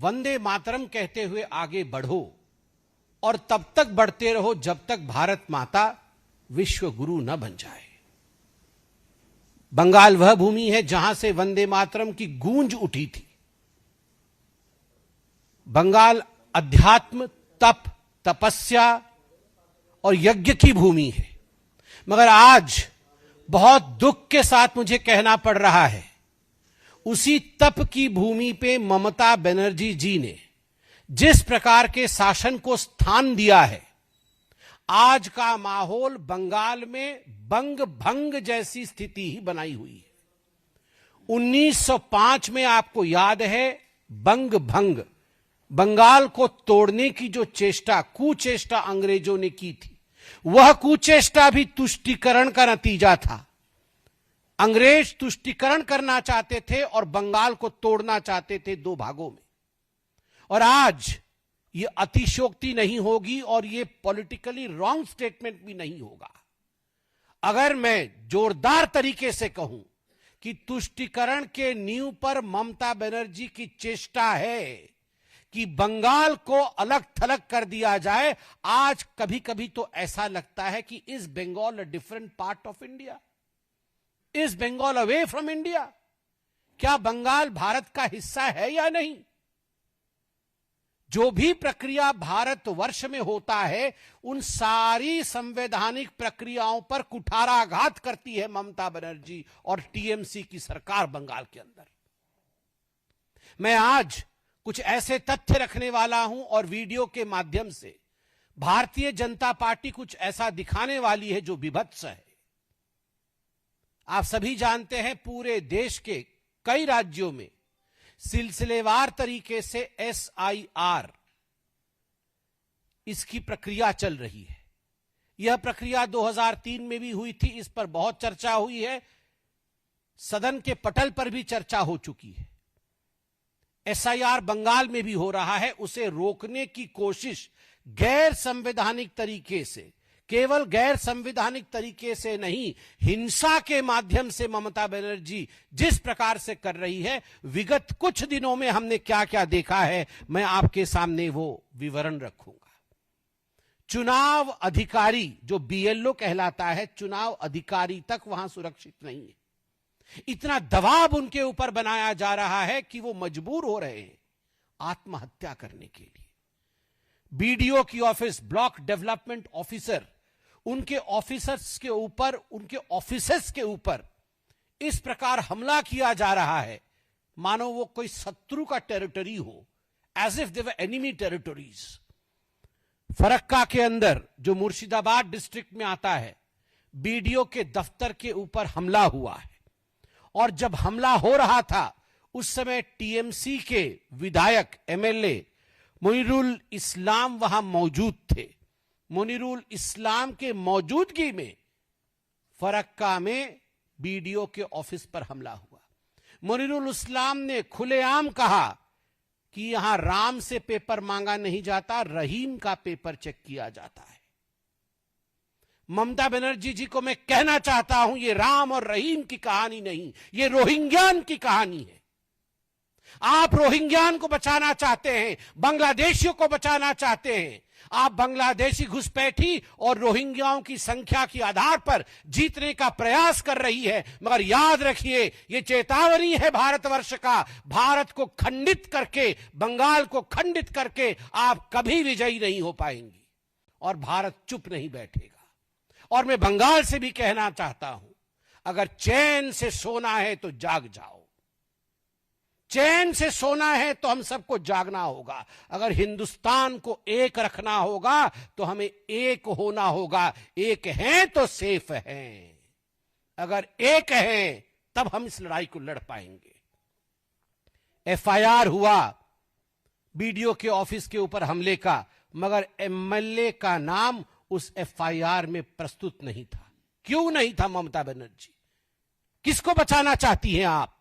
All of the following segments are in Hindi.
वंदे मातरम कहते हुए आगे बढ़ो और तब तक बढ़ते रहो जब तक भारत माता विश्व गुरु न बन जाए। बंगाल वह भूमि है जहां से वंदे मातरम की गूंज उठी थी। बंगाल अध्यात्म, तप, तपस्या और यज्ञ की भूमि है। मगर आज बहुत दुख के साथ मुझे कहना पड़ रहा है, उसी तप की भूमि पे ममता बनर्जी जी ने जिस प्रकार के शासन को स्थान दिया है, आज का माहौल बंगाल में बंग भंग जैसी स्थिति ही बनाई हुई है। 1905 में आपको याद है, बंग भंग, बंगाल को तोड़ने की जो चेष्टा, कुचेष्टा अंग्रेजों ने की थी, वह कुचेष्टा भी तुष्टीकरण का नतीजा था। अंग्रेज तुष्टीकरण करना चाहते थे और बंगाल को तोड़ना चाहते थे दो भागों में। और आज ये अतिशयोक्ति नहीं होगी और ये पॉलिटिकली रॉन्ग स्टेटमेंट भी नहीं होगा अगर मैं जोरदार तरीके से कहूं कि तुष्टीकरण के नींव पर ममता बनर्जी की चेष्टा है कि बंगाल को अलग थलग कर दिया जाए। आज कभी कभी तो ऐसा लगता है कि is Bengal a different part of India? Is Bengal away from India? क्या बंगाल भारत का हिस्सा है या नहीं? जो भी प्रक्रिया भारतवर्ष में होता है, उन सारी संवैधानिक प्रक्रियाओं पर कुठाराघात करती है ममता बनर्जी और टीएमसी की सरकार बंगाल के अंदर। मैं आज कुछ ऐसे तथ्य रखने वाला हूं और वीडियो के माध्यम से भारतीय जनता पार्टी कुछ ऐसा दिखाने वाली है जो विभत्स है। आप सभी जानते हैं, पूरे देश के कई राज्यों में सिलसिलेवार तरीके से SIR इसकी प्रक्रिया चल रही है। यह प्रक्रिया 2003 में भी हुई थी, इस पर बहुत चर्चा हुई है, सदन के पटल पर भी चर्चा हो चुकी है। SIR बंगाल में भी हो रहा है। उसे रोकने की कोशिश गैर संवैधानिक तरीके से, केवल गैर संवैधानिक तरीके से नहीं, हिंसा के माध्यम से ममता बनर्जी जिस प्रकार से कर रही है, विगत कुछ दिनों में हमने क्या क्या देखा है, मैं आपके सामने वो विवरण रखूंगा। चुनाव अधिकारी जो BLO कहलाता है, चुनाव अधिकारी तक वहां सुरक्षित नहीं है। इतना दबाव उनके ऊपर बनाया जा रहा है कि वो मजबूर हो रहे हैं आत्महत्या करने के लिए। BDO की ऑफिस, ब्लॉक डेवलपमेंट ऑफिसर, उनके ऑफिसर्स के ऊपर, उनके ऑफिसेस के ऊपर इस प्रकार हमला किया जा रहा है मानो वो कोई शत्रु का टेरिटरी हो, as if they were enemy territories. Farakka के अंदर, जो मुर्शिदाबाद डिस्ट्रिक्ट में आता है, BDO के दफ्तर के ऊपर हमला हुआ है। और जब हमला हो रहा था, उस समय TMC के विधायक MLA मुनीरुल इस्लाम वहां मौजूद थे। मुनीरुल इस्लाम के मौजूदगी में फरक्का में BDO के ऑफिस पर हमला हुआ। मुनीरुल इस्लाम ने खुलेआम कहा कि यहां राम से पेपर मांगा नहीं जाता, रहीम का पेपर चेक किया जाता है। ममता बनर्जी जी को मैं कहना चाहता हूं, ये राम और रहीम की कहानी नहीं, ये रोहिंग्यान की कहानी है। आप रोहिंग्यान को बचाना चाहते हैं, बांग्लादेशियों को बचाना चाहते हैं। आप बांग्लादेशी घुसपैठी और रोहिंग्याओं की संख्या के आधार पर जीतने का प्रयास कर रही है। मगर याद रखिए, ये चेतावनी है भारतवर्ष का। भारत को खंडित करके, बंगाल को खंडित करके आप कभी विजयी नहीं हो पाएंगी और भारत चुप नहीं बैठेगा। और मैं बंगाल से भी कहना चाहता हूं, अगर चैन से सोना है तो जाग जाओ। चैन से सोना है तो हम सबको जागना होगा। अगर हिंदुस्तान को एक रखना होगा तो हमें एक होना होगा। एक हैं तो सेफ हैं। अगर एक हैं तब हम इस लड़ाई को लड़ पाएंगे। FIR हुआ BDO के ऑफिस के ऊपर हमले का, मगर MLA का नाम उस FIR में प्रस्तुत नहीं था। क्यों नहीं था ममता बनर्जी? किसको बचाना चाहती हैं आप?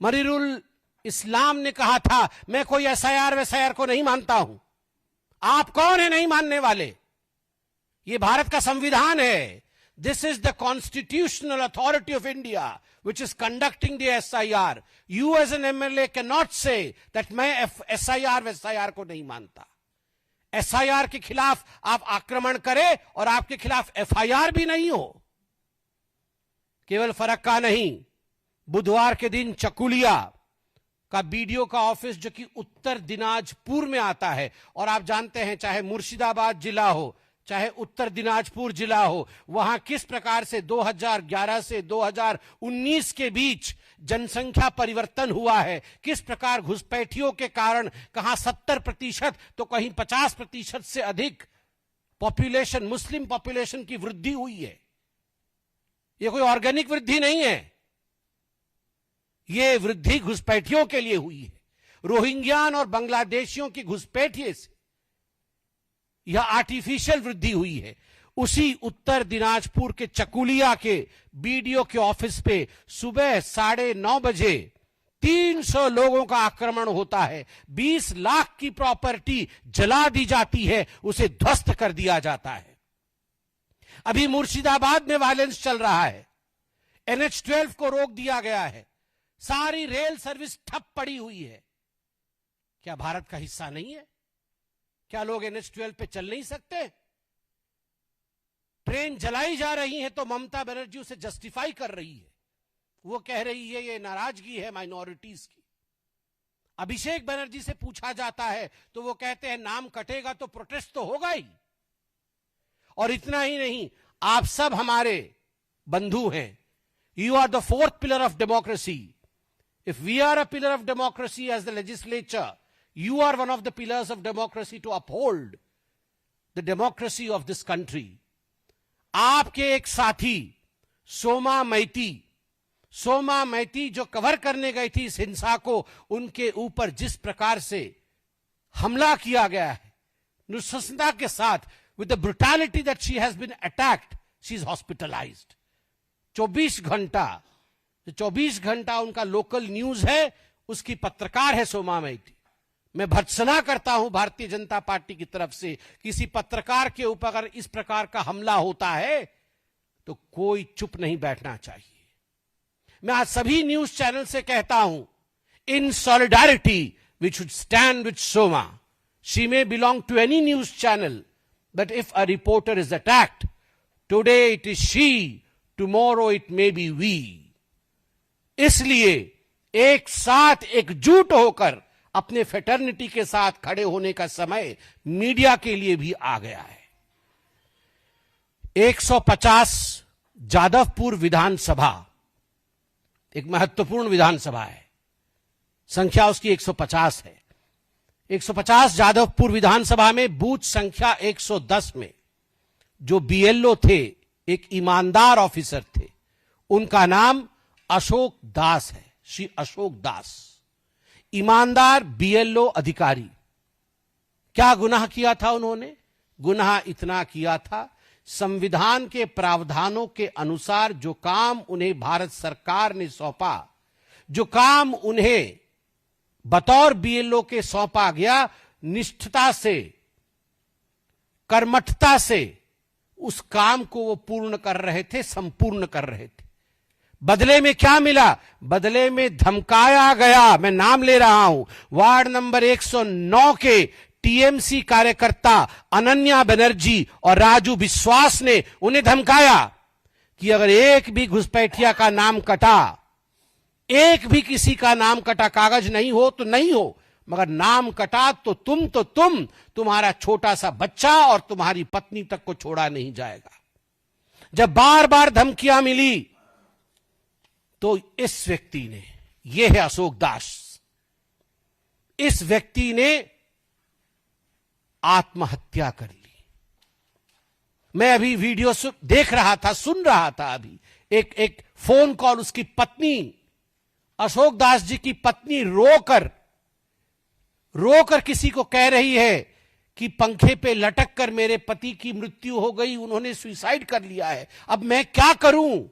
मुनीरुल इस्लाम ने कहा था, मैं कोई SIR को नहीं मानता हूं। आप कौन है नहीं मानने वाले? ये भारत का संविधान है। This is the constitutional authority of India which is conducting the SIR. You as an MLA cannot say that मैं SIR को नहीं मानता. SIR के खिलाफ आप आक्रमण करें और आपके खिलाफ FIR भी नहीं हो. केवल फरक्का नहीं, बुधवार के दिन चकुलिया का बीडीओ का ऑफिस जो कि उत्तर दिनाजपुर में आता है, और आप जानते हैं चाहे मुर्शिदाबाद जिला हो चाहे उत्तर दिनाजपुर जिला हो, वहां किस प्रकार से 2011 से 2019 के बीच जनसंख्या परिवर्तन हुआ है, किस प्रकार घुसपैठियों के कारण कहां 70% तो कहीं 50% से अधिक पॉपुलेशन, मुस्लिम पॉपुलेशन की वृद्धि हुई है. यह कोई ऑर्गेनिक वृद्धि नहीं है, यह वृद्धि घुसपैठियों के लिए हुई है. रोहिंग्यान और बांग्लादेशियों की घुसपैठिए से यह आर्टिफिशियल वृद्धि हुई है. उसी उत्तर दिनाजपुर के चकुलिया के बीडीओ के ऑफिस पे सुबह 9:30 बजे 300 लोगों का आक्रमण होता है. 20 लाख की प्रॉपर्टी जला दी जाती है, उसे ध्वस्त कर दिया जाता है. अभी मुर्शिदाबाद में वायलेंस चल रहा है. NH-12 को रोक दिया गया है. सारी रेल सर्विस ठप पड़ी हुई है. क्या भारत का हिस्सा नहीं है? क्या लोग NH-12 पे चल नहीं सकते? ट्रेन जलाई जा रही है तो ममता बनर्जी उसे जस्टिफाई कर रही है. वो कह रही है ये नाराजगी है माइनॉरिटीज की. अभिषेक बनर्जी से पूछा जाता है तो वो कहते हैं नाम कटेगा तो प्रोटेस्ट तो होगा ही. और इतना ही नहीं, आप सब हमारे बंधु हैं. You are the fourth pillar of democracy. If we are a pillar of democracy as the legislature, you are one of the pillars of democracy to uphold the democracy of this country. आपके एक साथी सोमा मैती जो कवर करने गई थी इस हिंसा को, उनके ऊपर जिस प्रकार से हमला किया गया है नृशंसता के साथ, with the brutality that she has been attacked, she is hospitalized. 24 घंटा उनका लोकल न्यूज है, उसकी पत्रकार है सोमा मैती. मैं भर्त्सना करता हूं भारतीय जनता पार्टी की तरफ से, किसी पत्रकार के ऊपर अगर इस प्रकार का हमला होता है तो कोई चुप नहीं बैठना चाहिए. मैं आज सभी न्यूज चैनल से कहता हूं, in solidarity we should stand with Soma. She may belong to any news channel, but if a reporter is attacked, today it is she, tomorrow it may be we. इसलिए एक साथ एकजुट होकर अपने फेटर्निटी के साथ खड़े होने का समय मीडिया के लिए भी आ गया है. 150 जादवपुर विधानसभा एक महत्वपूर्ण विधानसभा है. संख्या उसकी 150 है. 150 जादवपुर विधानसभा में बूथ संख्या 110 में जो बीएलओ थे, एक ईमानदार ऑफिसर थे, उनका नाम अशोक दास है. श्री अशोक दास, ईमानदार बीएलओ अधिकारी. क्या गुनाह किया था उन्होंने? गुनाह इतना किया था, संविधान के प्रावधानों के अनुसार जो काम उन्हें भारत सरकार ने सौंपा, जो काम उन्हें बतौर बीएलओ के सौंपा गया, निष्ठता से, कर्मठता से उस काम को वो पूर्ण कर रहे थे, संपूर्ण कर रहे थे. बदले में क्या मिला? बदले में धमकाया गया. मैं नाम ले रहा हूं, वार्ड नंबर 109 के टीएमसी कार्यकर्ता अनन्या बनर्जी और राजू विश्वास ने उन्हें धमकाया कि अगर एक भी घुसपैठिया का नाम कटा, एक भी किसी का नाम कटा, कागज नहीं हो तो नहीं हो, मगर नाम कटा तो तुम्हारा छोटा सा बच्चा और तुम्हारी पत्नी तक को छोड़ा नहीं जाएगा. जब बार बार धमकियां मिली तो इस व्यक्ति ने, यह है अशोक दास, इस व्यक्ति ने आत्महत्या कर ली. मैं अभी वीडियो देख रहा था, सुन रहा था. अभी एक फोन कॉल, उसकी पत्नी, अशोक दास जी की पत्नी रोकर किसी को कह रही है कि पंखे पे लटक कर मेरे पति की मृत्यु हो गई, उन्होंने सुसाइड कर लिया है, अब मैं क्या करूं.